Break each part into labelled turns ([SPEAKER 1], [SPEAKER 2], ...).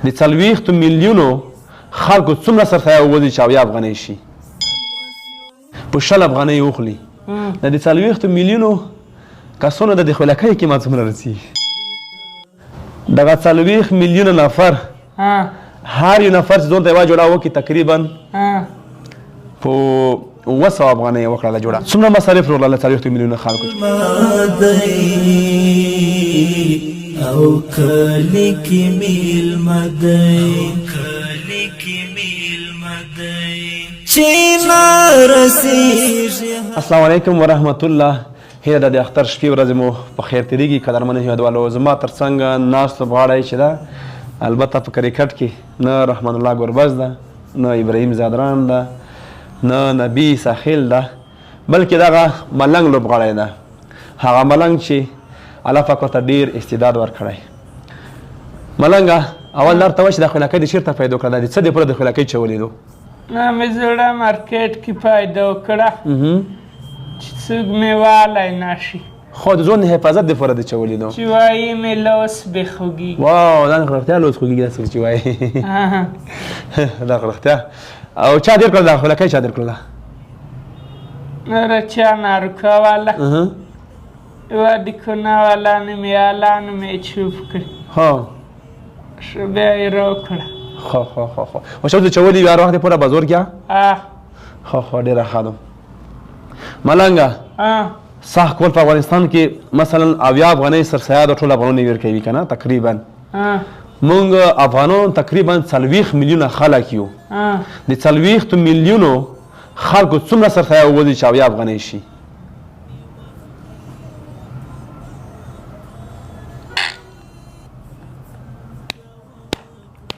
[SPEAKER 1] د 40 میلیونو خلکو څومره سرسایه ووځي چې 70 افغانۍ شي په 100 افغانۍ وخوري د 40 میلیونو کسانو د خولکۍ قیمت څومره رسیږي دغه 40 میلیونه نفر هر یو نفر چې ځان ته یوه جوړه وکړي تقریبا په 200 افغانۍ یې وکړله جوړه څومره مصارف راغله 40 میلیونه خلکو
[SPEAKER 2] او کلی کی میلمه دی چې نارسیږي.
[SPEAKER 1] السلام علیکم ورحمت الله. هیله ده د اختر شپې ورځې مو په خیر تېرېږي. قدرمنو هېوادوالو زما تر څنګ ناست لوبغاړی چې ده البته په کرکټ کې نه رحمان الله ګربز ده نه ابراهیم زادران ده نه نبي ساحل ده بلکې دغه ملنګ لوبغاړی ده هغه ملنګ چې الله پاک ورته ډېر استعداد ورکړی. ملنګه اول در ته وایه چې دا خولکۍ د چېرته پیدا کړه د څه دپاره د خولکۍ چولې دو
[SPEAKER 3] مې زړه مارکیټ کې پیدا کړه چې څوک مې والی نه شي
[SPEAKER 1] خو د ځان د حفاظت دپاره د چولې دو
[SPEAKER 3] چې وایي مې لاس بې خوږېږي.
[SPEAKER 1] واو دا خو رښتیا لوس خوږېږي داسې چې وایي دا خو رښتیا. او چا دېر کړله دا خولکۍ چا دېر کړله
[SPEAKER 3] نوره چا نارکه واله یوه دیکونه واله نومیالانو مې چوپ کړي
[SPEAKER 1] ها
[SPEAKER 3] بیا یې راکړه.
[SPEAKER 1] خو اوس د چولې وي هر وخت دپاره به زور کړه خو ډېره ښه ده. ملنګه سخت کول په افغانستان کې مثلا 70 افغانۍ سرسایه د ټولو افغانانو یې ورکوي که نه تقریبا موږ افغانان تقریبا 40 میلیونه خلک یو د 40 میلیونو خلکو څومره سرسایه ووځي چې 70 افغانۍ شي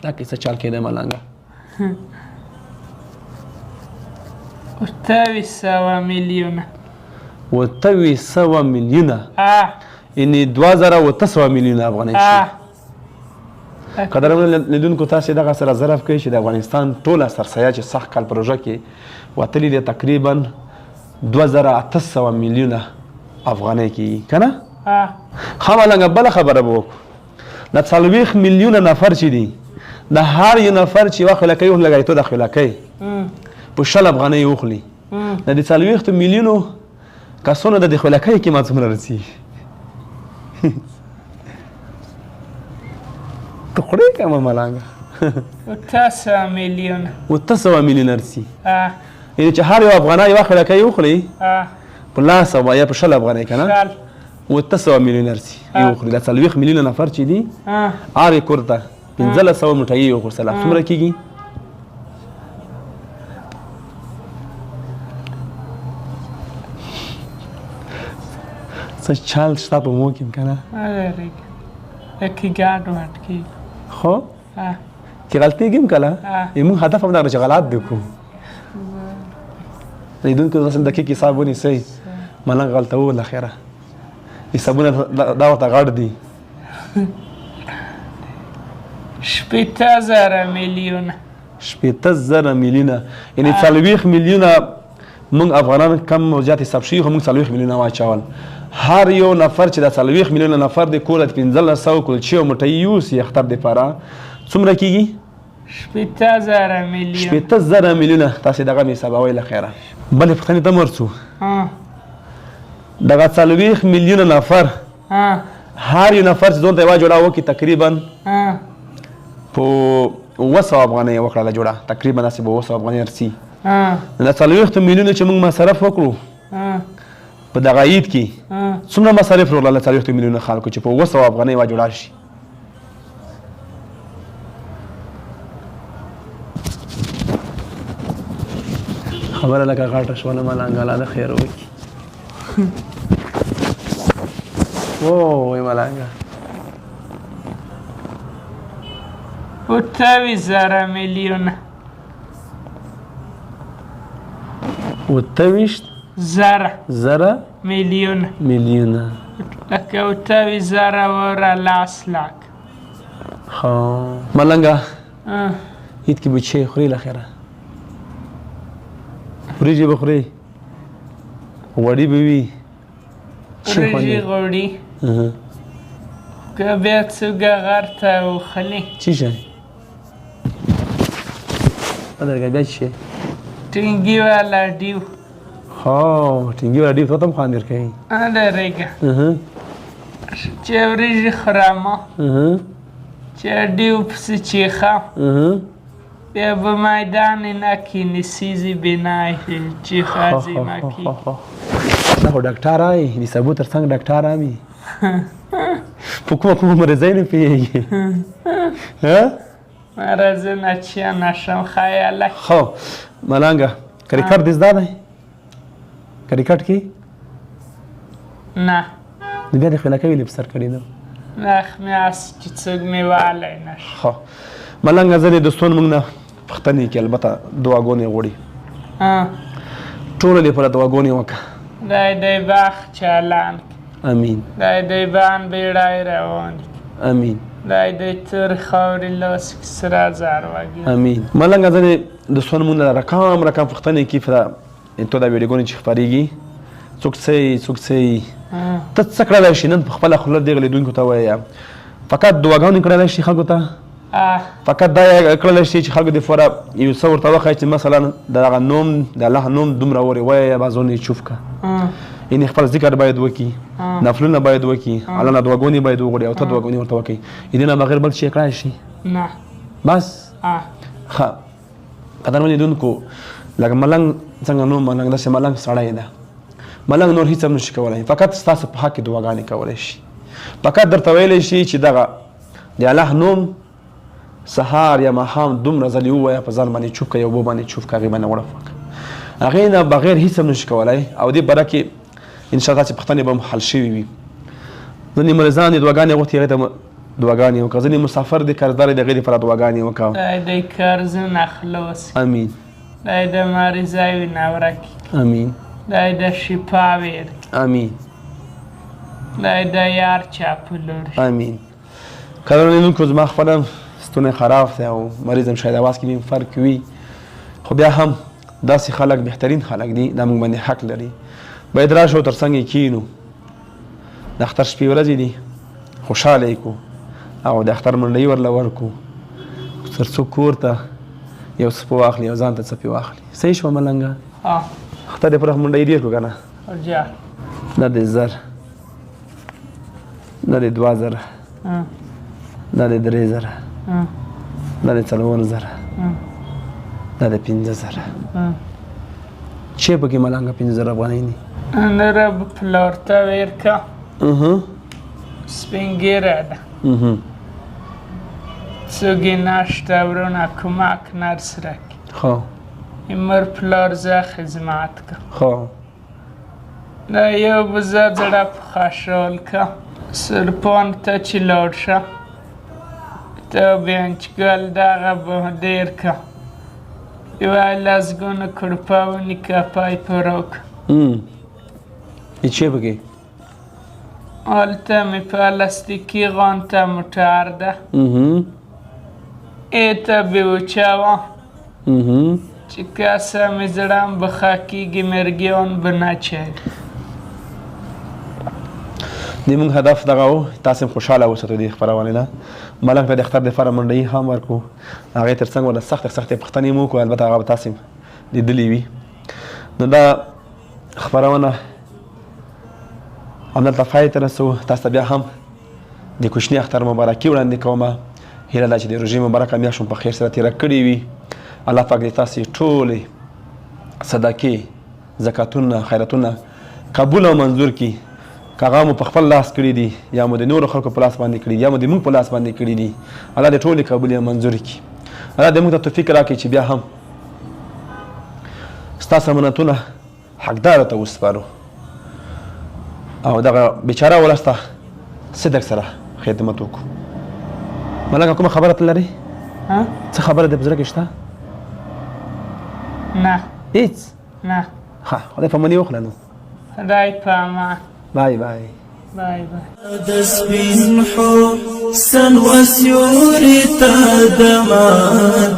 [SPEAKER 1] دا کیسه چال کېده ملنګه
[SPEAKER 3] 2800 میلیونه
[SPEAKER 1] 2800 میلیونه یعنې 2800 میلیونه افغانۍ شي. قدرمنو لیدونکو تاسې دغه سره ظرف کوي چې د افغانستان ټوله سرسایه چې سخت کال پروژه کې وتلې ده تقریبا 2800 میلیونه افغانۍ کېږي که نه ښه ملنګه بله خبره به وکړو د 40 میلیونه نفر چې دي د هر یو نفر چې یوه خولکۍ وخوري تو د خولکۍ په 100 افغانۍ وخوري د 40 میلیونو کسانو د خولکۍ قیمت څومره رسیږي ته خورې که مه ملنګه
[SPEAKER 3] 800 میلیونه
[SPEAKER 1] 800 میلیونه رسي یعنې چې هر یو افغانه یوه خولکۍ وخوري په 100 یا په 100 افغانۍ که نه 800 میلیونه رسي وخوري د 40 میلیونه نفر چې دي هر یې کور ته 1500 موټۍ یې وخورسله څومره کېږي څه چال شته په مو کې که نه
[SPEAKER 3] یکې ګډ وډ کېږي
[SPEAKER 1] خو چې غلطېږي هم کله زموږ هدف هم دا چې غلط دی کوو لیدونکو داسې دقیق حساب ونیسئ ملنګ غلطول اخره حسابونه دا ورته غټ دي
[SPEAKER 3] 80,000 میلیونه
[SPEAKER 1] 80,000 میلیونه یعنې 40 میلیونه موږ افغانان کم او زیات حساب شوي خو موږ 40 میلیونه واچول هر یو نفر چې د 40 میلیونه نفر د کور د 1500 کلچې او موټۍ یوسي اختر دپاره څومره کېږي
[SPEAKER 3] 80,000 میلیونه
[SPEAKER 1] 80,000 میلیونه تاسې دغه مې حسابوئ له خیره. بلې پوښتنې ته ورسو دغه 40 میلیونه نفر هر یو نفر چې ځان ته یوه جوړه وکړي تقریبا په 200 افغانۍ یې وکړله جوړه تقریبا داسې به 200 افغانۍ رسي د 40 میلیونو چې موږ مصرف وکړو په دغه عید کې څومره مصارف راغله 40 میلیونه خلکو چې په 200 افغانۍ یوه جوړه شي خبره لکه غاټه شوله ملنګه الله د خیر وکړي وای ملنګه
[SPEAKER 3] 28,000 میلیونه
[SPEAKER 1] 28,000
[SPEAKER 3] میلیونه لکه 28,000 وره 10 لاک.
[SPEAKER 1] ښه ملنګه عید کې بچې خوري له خیره وریجې به خورې غوړي به وي
[SPEAKER 3] وریجې غوړي که بیا څوک غر ته وخلي
[SPEAKER 1] څه شی درګه بیا شي
[SPEAKER 3] ټینګي والا ډیو
[SPEAKER 1] هو ټینګي ولا ډیو ته هم خاندر کوي
[SPEAKER 3] درګه چې ورېږي خرامه چې ډیو پسې چیخه بیا به میدان نکینی سیزی بینای چې خازی مکی
[SPEAKER 1] دا خو ډاکټر آی د سبو تر څنګ ډاکټر آمی په کومه مرضۍ نه پوهېږي
[SPEAKER 3] مرضونه چې نشم خیاله
[SPEAKER 1] خو ملنګه کرکټ دې زده دی کرکټ کې
[SPEAKER 3] نه
[SPEAKER 1] نو بیا دې خو لکه ویلې په سر کړي ده
[SPEAKER 3] نخمې اس چې څوک مې والی نشم
[SPEAKER 1] خو ملنګه زه دې دوستان موږ نه پښتنې کې البته دعاګانې غواړي ټولو لپاره دعاګانې وکړه
[SPEAKER 3] دای دی باغ چالان
[SPEAKER 1] امین
[SPEAKER 3] دای دی بان بیړی روان
[SPEAKER 1] امین
[SPEAKER 3] دای دی تر خاورې لاس کې سره زر وګي
[SPEAKER 1] امین ملنګه زه دې دوستان موږ نه رقم پښتنې کې فرا تو دا ویډیوګانې چې خپرېږي څوک څه ته څه کړلی شي نن په خپله خوله دغه لیدونکو ته ووایه فقط دعاګانې کړلی شي خلکو ته فقط دا کړلی شي چې خلکو دپاره یو څه ورته وښایي چې مثلا د هغه نوم د الله نوم دومره ورې وایه بعضونه یې چوف کړه یعنې خپل ذکر باید وکړي نفلونه باید وکړي الله نه دعاګانې باید وغواړي او ته دعاګانې ورته وکړي د دې نه بغیر بل شی کړی شي
[SPEAKER 3] نه
[SPEAKER 1] بس ښه قدرمن لیدونکو لکه ملنګ څنګه نوم ملنګ داسې ملنګ سړی ده ملنګ نور هیڅ هم نشي کولی فقط ستاسو په حق کې دعاګانې کولی شي فقط درته ویلی شي چې دغه د الله نوم سهار یا ماښام دومره ځلې ووایه په ځان باندې چوف کړه یو اوبه باندې چوف کړه هغې باندې وړف وکړه هغې نه بغیر هیڅ هم نشي کولی او دې باره کې انشاءالله چې پوښتنې به هم حل شوي وي ځینې مریضان دي دعاګانې غوښتي هغې ته دعاګانې وکړه ځینې مسافر دي قرضدار دي هغې دپاره دعاګانې وکړه
[SPEAKER 3] دای دی قرضونه خلاص
[SPEAKER 1] امین
[SPEAKER 3] دای د مریضۍ نه ورکي
[SPEAKER 1] امین
[SPEAKER 3] دای د شفا ویر
[SPEAKER 1] امین
[SPEAKER 3] دای د یار چاپلور
[SPEAKER 1] امین قدرمن لیدونکو زما خپله ستونی خراب دی او مریض هم شاید اواز کې مې فرق وي خو بیا هم داسې خلک بهترین خلک دي دا موږ باندې حق لري باید راشو تر څنګ یې کینو د اختر شپې ورځې دي خوشحاله یې کړو او د اختر منډۍ ورله ورکړو تر څو کور ته یو څه واخلي او ځان ته څه پې واخلي صحیح شوه ملنګه اختر یې پوره منډۍ ډېر کړو که نه دا د زر دا د 2 زره دا د 3 زره دا د 4 زره دا د 5 زره چې پکې ملنګه 5 زره افغانۍ دي
[SPEAKER 3] نره به پلار ته ورکړه سپین ږیره ده څوک یې نشته ورونه کمک نرسره کړي
[SPEAKER 1] خو
[SPEAKER 3] مر پلار زه خدمت کړم
[SPEAKER 1] خو
[SPEAKER 3] دا یو به زه زړه په خشحال کړم سرپان ته چې لاړ شه ته بینچګل دغه به ډېر کړه یوه لسګونه کړپه ونیکه پایپ راکړه
[SPEAKER 1] چې پکې
[SPEAKER 3] هلته مې پلاستیکي غانته موټر ده ایته بې وچوه چې کسه مې زړم به ښه کېږي مرګیان به نه چوي
[SPEAKER 1] د موږ هدف دغه و تاسې هم خوشحاله اوسئ دې خپرونې نه ملنګ ته د اختر دپاره منډۍ هم ورکړو هغې تر څنګ ورله سختې پوښتنې مو وکړو البته هغه به تاسې لیدلې وي نو دا خپرونه همدلته پای ته رسوو تاسو ته بیا هم د کوچني اختر مبارکي وړاندې کومه هیله ده چې د روژې مبارکه میاشت په خیر سره تېره کړې وي الله پاک دې تاسې ټولې صدقې زکاتونه خیراتونه قبول او منظور کړي که هغه مو په خپل لاس کړي دي یا مو د نورو خلکو په لاس باندې کړي دي یا مو د موږ په لاس باندې کړي دي الله دې ټولې قبول او منظور کړي الله دې موږ ته توفیق راکړي چې بیا هم ستاسو امانتونه حقداره ته وسپارو او دغه بیچاره ولس ته صدق سره خدمت وکړو ملنګه کومه خبره ته لرې څه خبره دې په زړه کې شته
[SPEAKER 3] نه
[SPEAKER 1] هېڅ
[SPEAKER 3] نه
[SPEAKER 1] ښه خدای په مني وخله نو
[SPEAKER 3] خدای په امان
[SPEAKER 1] بای بای
[SPEAKER 3] بای بای
[SPEAKER 2] د سپین حسن وسیوري ته دمه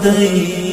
[SPEAKER 2] دی